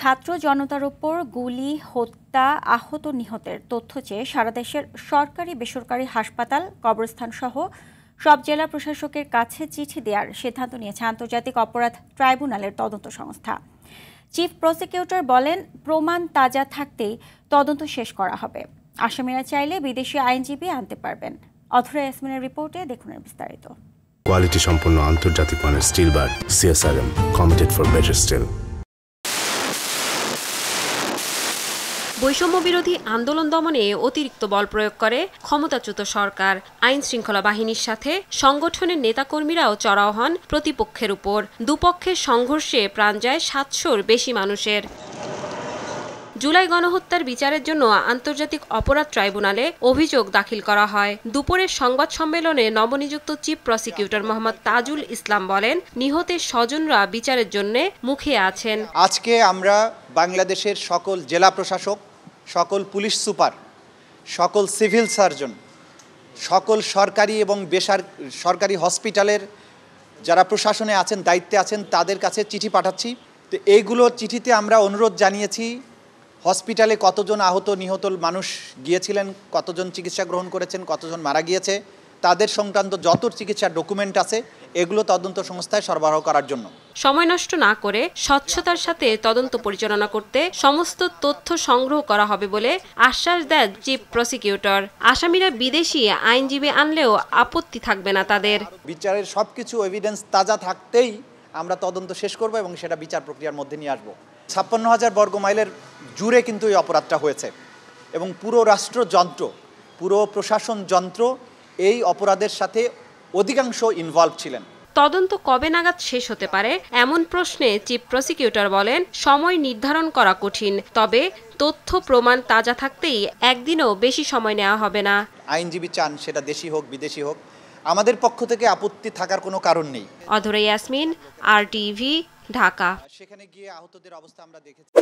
ছাত্র জনতার ওপর গুলি, হত্যা, আহত নিহতের তথ্য চেয়ে সারা দেশের সরকারি বেসরকারি হাসপাতাল, কবরস্থান সহ সব জেলা প্রশাসকের কাছে চিঠি দেওয়ার সিদ্ধান্ত নিয়েছে আন্তর্জাতিক অপরাধ ট্রাইব্যুনালের তদন্ত সংস্থা। চিফ প্রসিকিউটর বলেন, প্রমাণ তাজা থাকতেই তদন্ত শেষ করা হবে। আসামিরা চাইলে বিদেশি আইনজীবী আনতে পারবেন। অথরা ইয়াসমিনের রিপোর্টে দেখুন বিস্তারিত। কোয়ালিটি সম্পন্ন আন্তর্জাতিক মানের still bar CSRM, committed for better still. বৈষম্য বিরোধী আন্দোলন দমনে অতিরিক্ত বল প্রয়োগ করে ক্ষমতাচ্যুত সরকার। আইন শৃঙ্খলা বাহিনীর সাথে সংগঠনের নেতাকর্মীরাও চড়াও হন প্রতিপক্ষের উপর। দুপক্ষের সংঘর্ষে প্রাণ যায় 700-র বেশি মানুষের। জুলাই গণহত্যার বিচারের জন্য আন্তর্জাতিক অপরাধ ট্রাইব্যুনালে অভিযোগ দাখিল করা হয়। দুপুরের সংবাদ সম্মেলনে নবনিযুক্ত চিফ প্রসিকিউটর মোহাম্মদ তাজুল ইসলাম বলেন, নিহতের স্বজনরা বিচারের জন্য মুখিয়ে আছেন। আজকে আমরা বাংলাদেশের সকল জেলা প্রশাসক, সকল পুলিশ সুপার, সকল সিভিল সার্জন, সকল সরকারি এবং বেসরকারি হসপিটালের যারা প্রশাসনে আছেন, দায়িত্বে আছেন, তাদের কাছে চিঠি পাঠাচ্ছি। তো এইগুলোর চিঠিতে আমরা অনুরোধ জানিয়েছি, হসপিটালে কতজন আহত নিহত মানুষ গিয়েছিলেন, কতজন চিকিৎসা গ্রহণ করেছেন, কতজন মারা গিয়েছে, তাদের সংক্রান্ত যত চিকিৎসার ডকুমেন্ট আছে এগুলো তদন্ত সংস্থায় সরবরাহ করার জন্য। সময় নষ্ট না করে স্বচ্ছতার সাথে তদন্ত পরিচালনা করতে সমস্ত তথ্য সংগ্রহ করা হবে বলে আশ্বাস দেন চিফ প্রসিকিউটর। আসামিরা বিদেশি আইনজীবী আনলেও আপত্তি থাকবে না তাদের। বিচারের সবকিছু এভিডেন্স তাজা থাকতেই আমরা তদন্ত শেষ করব এবং সেটা বিচার প্রক্রিয়ার মধ্যে নিয়ে আসবো। 56,000 বর্গ মাইলের জুড়ে কিন্তু এই অপরাধটা হয়েছে এবং পুরো রাষ্ট্রযন্ত্র, পুরো প্রশাসন যন্ত্র এই অপরাধের সাথে অধিকাংশ ইনভলভ ছিলেন। তদন্ত কবে নাগাদ শেষ হতে পারে এমন প্রশ্নে চিফ প্রসিকিউটর বলেন, সময় নির্ধারণ করা কঠিন, তবে তথ্য প্রমাণ তাজা থাকতেই একদিনও বেশি সময় নেওয়া হবে না। আইনজীবী চান সেটা দেশি হোক বিদেশি হোক, আমাদের পক্ষ থেকে আপত্তি থাকার কোনো কারণ নেই। অধরা ইয়াসমিন, RTV, ঢাকা। সেখানে গিয়ে আহতদের অবস্থা আমরা দেখেছি।